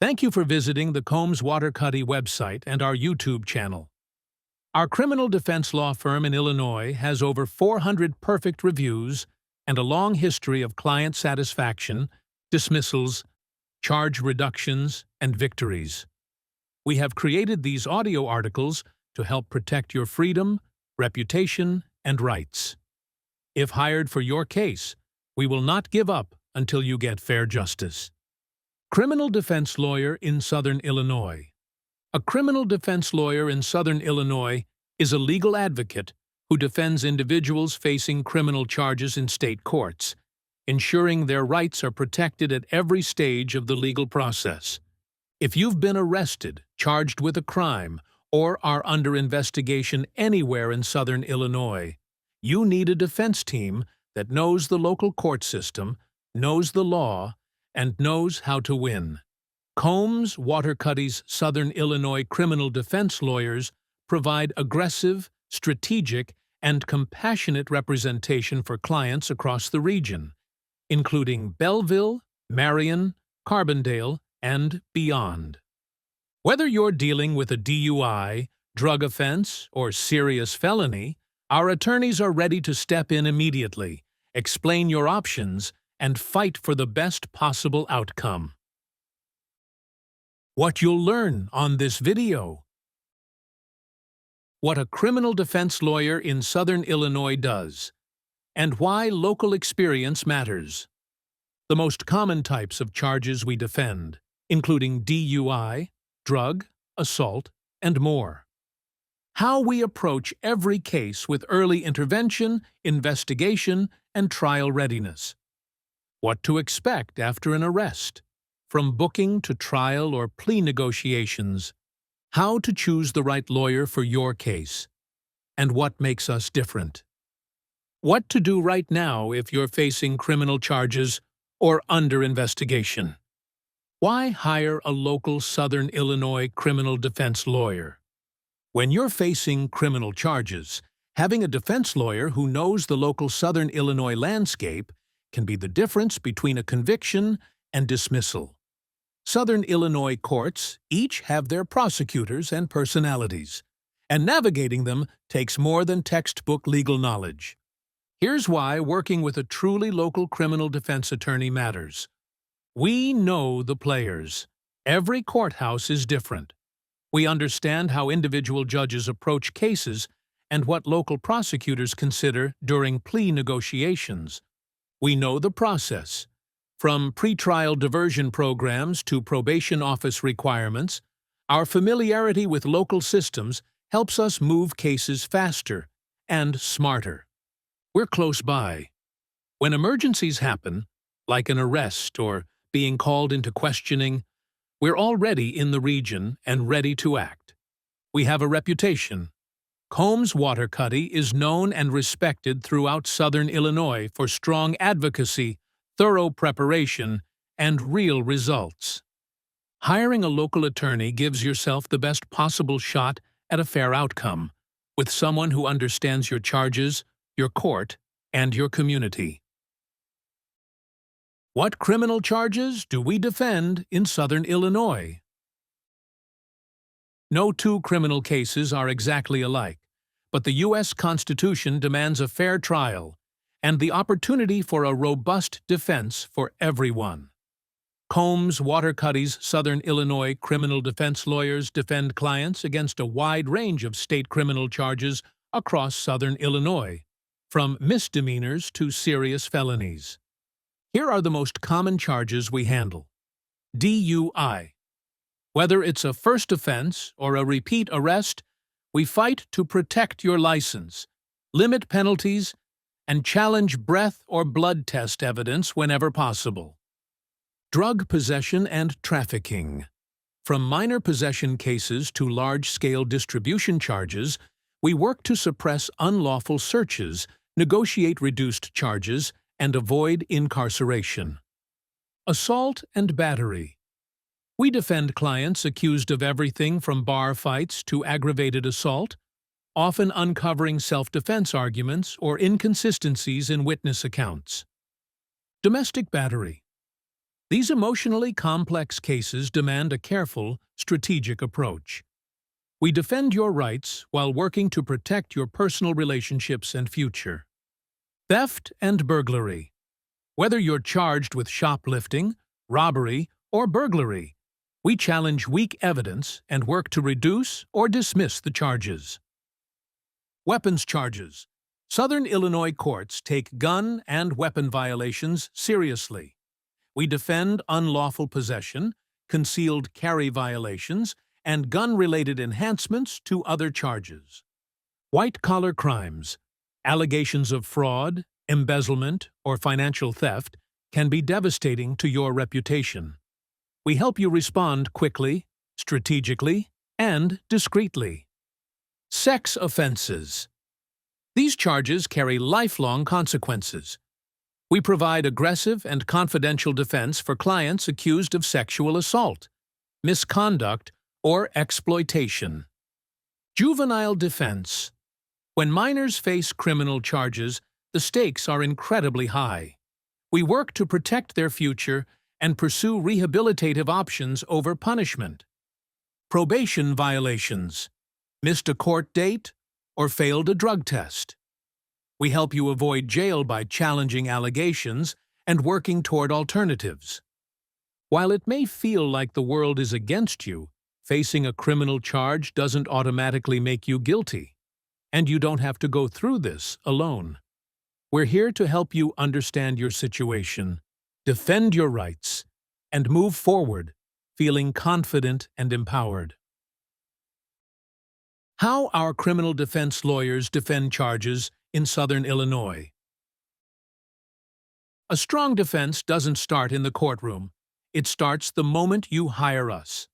Thank you for visiting the Waterkotte website and our YouTube channel. Our criminal defense law firm in Illinois has over 400 perfect reviews and a long history of client satisfaction, dismissals, charge reductions, and victories. We have created these audio articles to help protect your freedom, reputation, and rights. If hired for your case, we will not give up until you get fair justice. Criminal defense lawyer in Southern Illinois. A criminal defense lawyer in Southern Illinois is a legal advocate who defends individuals facing criminal charges in state courts, ensuring their rights are protected at every stage of the legal process. If you've been arrested, charged with a crime, or are under investigation anywhere in Southern Illinois, you need a defense team that knows the local court system, knows the law, and knows how to win. Waterkotte's Southern Illinois criminal defense lawyers provide aggressive, strategic, and compassionate representation for clients across the region, including Belleville, Marion, Carbondale, and beyond. Whether you're dealing with a DUI, drug offense, or serious felony, our attorneys are ready to step in immediately, explain your options, and fight for the best possible outcome. What you'll learn on this video. What a criminal defense lawyer in Southern Illinois does, and why local experience matters. The most common types of charges we defend, including DUI, drug, assault, and more. How we approach every case with early intervention, investigation, and trial readiness. What to expect after an arrest, from booking to trial or plea negotiations. How to choose the right lawyer for your case, and what makes us different. What to do right now if you're facing criminal charges or under investigation. Why hire a local Southern Illinois criminal defense lawyer? When you're facing criminal charges, having a defense lawyer who knows the local Southern Illinois landscape can be the difference between a conviction and dismissal. Southern Illinois courts each have their prosecutors and personalities, and navigating them takes more than textbook legal knowledge. Here's why working with a truly local criminal defense attorney matters. We know the players. Every courthouse is different. We understand how individual judges approach cases and what local prosecutors consider during plea negotiations. We know the process. From pretrial diversion programs to probation office requirements, our familiarity with local systems helps us move cases faster and smarter. We're close by. When emergencies happen, like an arrest or being called into questioning, we're already in the region and ready to act. We have a reputation. Waterkotte is known and respected throughout Southern Illinois for strong advocacy, thorough preparation, and real results. Hiring a local attorney gives yourself the best possible shot at a fair outcome, with someone who understands your charges, your court, and your community. What criminal charges do we defend in Southern Illinois? No two criminal cases are exactly alike, but the U.S. Constitution demands a fair trial and the opportunity for a robust defense for everyone. Waterkotte's Southern Illinois criminal defense lawyers defend clients against a wide range of state criminal charges across Southern Illinois, from misdemeanors to serious felonies. Here are the most common charges we handle. DUI. Whether it's a first offense or a repeat arrest, we fight to protect your license, limit penalties, and challenge breath or blood test evidence whenever possible. Drug possession and trafficking. From minor possession cases to large-scale distribution charges, we work to suppress unlawful searches, negotiate reduced charges, and avoid incarceration. Assault and battery. We defend clients accused of everything from bar fights to aggravated assault, often uncovering self-defense arguments or inconsistencies in witness accounts. Domestic battery. These emotionally complex cases demand a careful, strategic approach. We defend your rights while working to protect your personal relationships and future. Theft and burglary. Whether you're charged with shoplifting, robbery, or burglary, we challenge weak evidence and work to reduce or dismiss the charges. Weapons charges. Southern Illinois courts take gun and weapon violations seriously. We defend unlawful possession, concealed carry violations, and gun-related enhancements to other charges. White-collar crimes. Allegations of fraud, embezzlement, or financial theft can be devastating to your reputation. We help you respond quickly, strategically, and discreetly. Sex offenses. These charges carry lifelong consequences. We provide aggressive and confidential defense for clients accused of sexual assault, misconduct, or exploitation. Juvenile defense. When minors face criminal charges, the stakes are incredibly high. We work to protect their future and pursue rehabilitative options over punishment. Probation violations. Missed a court date or failed a drug test. We help you avoid jail by challenging allegations and working toward alternatives. While it may feel like the world is against you, facing a criminal charge doesn't automatically make you guilty, and you don't have to go through this alone. We're here to help you understand your situation, defend your rights, and move forward, feeling confident and empowered. How our criminal defense lawyers defend charges in Southern Illinois. A strong defense doesn't start in the courtroom. It starts the moment you hire us.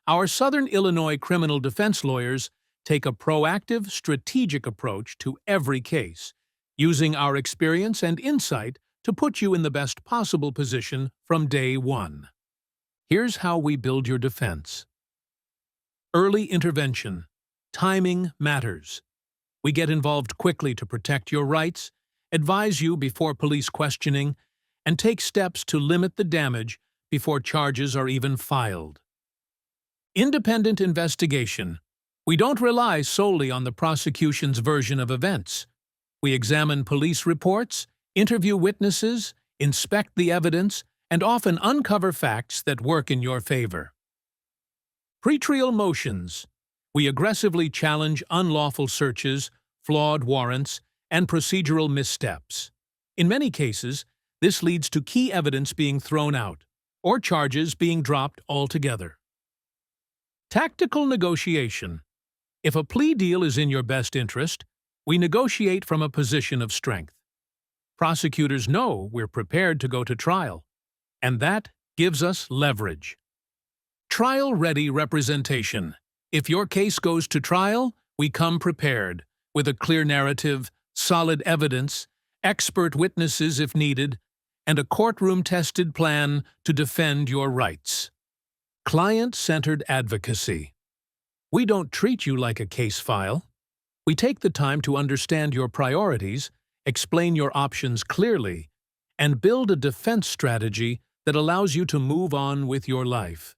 Our Southern Illinois criminal defense lawyers take a proactive, strategic approach to every case, using our experience and insight to put you in the best possible position from day one. Here's how we build your defense. Early intervention. Timing matters. We get involved quickly to protect your rights, advise you before police questioning, and take steps to limit the damage before charges are even filed. Independent investigation. We don't rely solely on the prosecution's version of events. We examine police reports, interview witnesses, inspect the evidence, and often uncover facts that work in your favor. Pretrial motions. We aggressively challenge unlawful searches, flawed warrants, and procedural missteps. In many cases, this leads to key evidence being thrown out, or charges being dropped altogether. Tactical negotiation. If a plea deal is in your best interest, we negotiate from a position of strength. Prosecutors know we're prepared to go to trial, and that gives us leverage. Trial-ready representation. If your case goes to trial, we come prepared, with a clear narrative, solid evidence, expert witnesses if needed, and a courtroom-tested plan to defend your rights. Client-centered advocacy. We don't treat you like a case file. We take the time to understand your priorities, explain your options clearly, and build a defense strategy that allows you to move on with your life.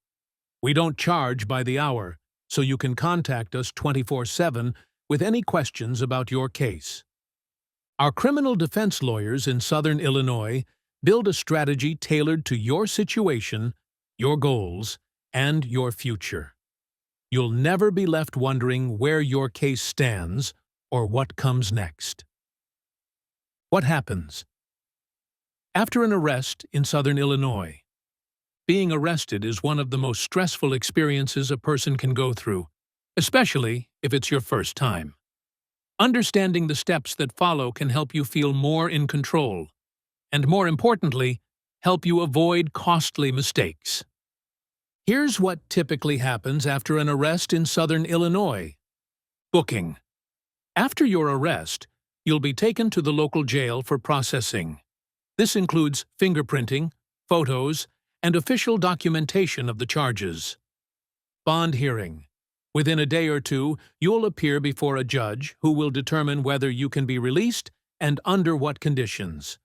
We don't charge by the hour, so you can contact us 24/7 with any questions about your case. Our criminal defense lawyers in Southern Illinois build a strategy tailored to your situation, your goals, and your future. You'll never be left wondering where your case stands or what comes next. What happens? After an arrest in Southern Illinois. Being arrested is one of the most stressful experiences a person can go through, especially if it's your first time. Understanding the steps that follow can help you feel more in control, and more importantly, help you avoid costly mistakes. Here's what typically happens after an arrest in Southern Illinois. Booking. After your arrest, you'll be taken to the local jail for processing. This includes fingerprinting, photos, and official documentation of the charges. Bond hearing. Within a day or two, you'll appear before a judge who will determine whether you can be released and under what conditions.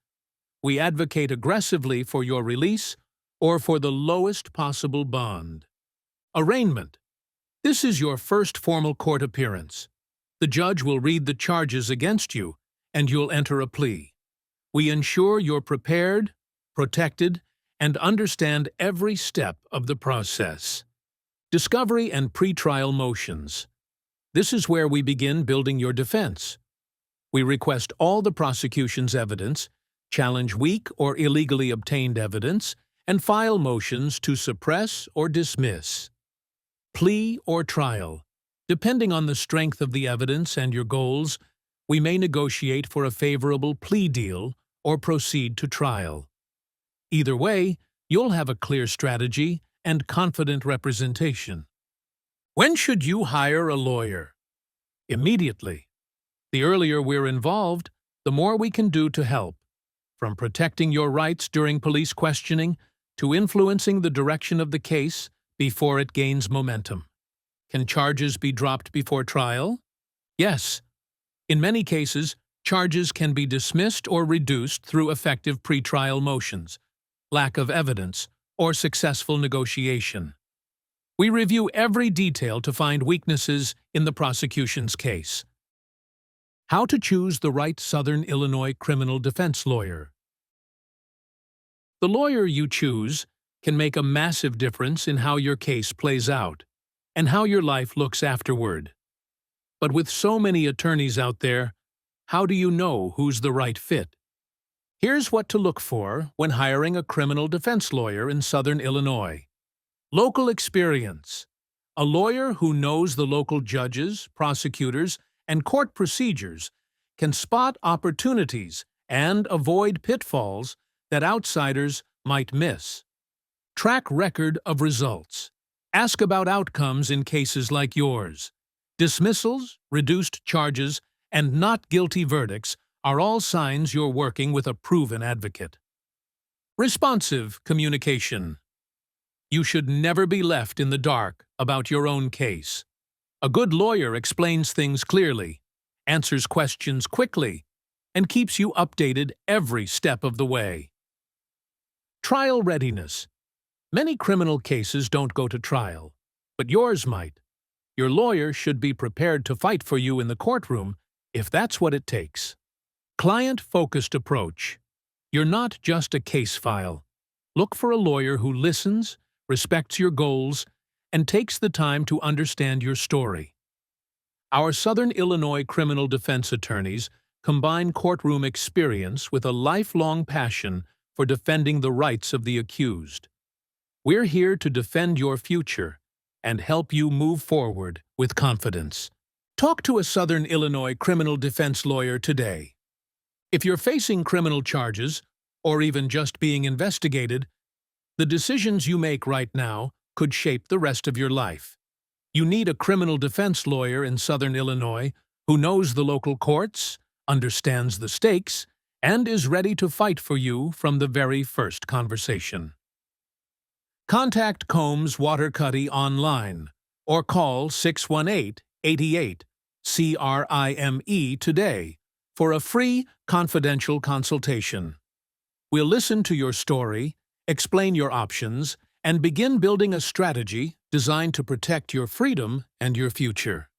We advocate aggressively for your release, or for the lowest possible bond. Arraignment. This is your first formal court appearance. The judge will read the charges against you, and you'll enter a plea. We ensure you're prepared, protected, and understand every step of the process. Discovery and pretrial motions. This is where we begin building your defense. We request all the prosecution's evidence, challenge weak or illegally obtained evidence, and file motions to suppress or dismiss. Plea or trial. Depending on the strength of the evidence and your goals, we may negotiate for a favorable plea deal or proceed to trial. Either way, you'll have a clear strategy and confident representation. When should you hire a lawyer? Immediately. The earlier we're involved, the more we can do to help, from protecting your rights during police questioning to influencing the direction of the case before it gains momentum. Can charges be dropped before trial? Yes. In many cases, charges can be dismissed or reduced through effective pretrial motions, lack of evidence, or successful negotiation. We review every detail to find weaknesses in the prosecution's case. How to choose the right Southern Illinois criminal defense lawyer. The lawyer you choose can make a massive difference in how your case plays out and how your life looks afterward. But with so many attorneys out there, how do you know who's the right fit? Here's what to look for when hiring a criminal defense lawyer in Southern Illinois. Local experience. A lawyer who knows the local judges, prosecutors, and court procedures can spot opportunities and avoid pitfalls that outsiders might miss. Track record of results. Ask about outcomes in cases like yours. Dismissals, reduced charges, and not guilty verdicts are all signs you're working with a proven advocate. Responsive communication. You should never be left in the dark about your own case. A good lawyer explains things clearly, answers questions quickly, and keeps you updated every step of the way. Trial readiness. Many criminal cases don't go to trial, but yours might. Your lawyer should be prepared to fight for you in the courtroom if that's what it takes. Client-focused approach. You're not just a case file. Look for a lawyer who listens, respects your goals, and takes the time to understand your story. Our Southern Illinois criminal defense attorneys combine courtroom experience with a lifelong passion for defending the rights of the accused. We're here to defend your future and help you move forward with confidence. Talk to a Southern Illinois criminal defense lawyer today. If you're facing criminal charges, or even just being investigated, the decisions you make right now could shape the rest of your life. You need a criminal defense lawyer in Southern Illinois who knows the local courts, understands the stakes, and is ready to fight for you from the very first conversation. Contact Combs Waterkotte online or call 618-88-CRIME today for a free, confidential consultation. We'll listen to your story, explain your options, and begin building a strategy designed to protect your freedom and your future.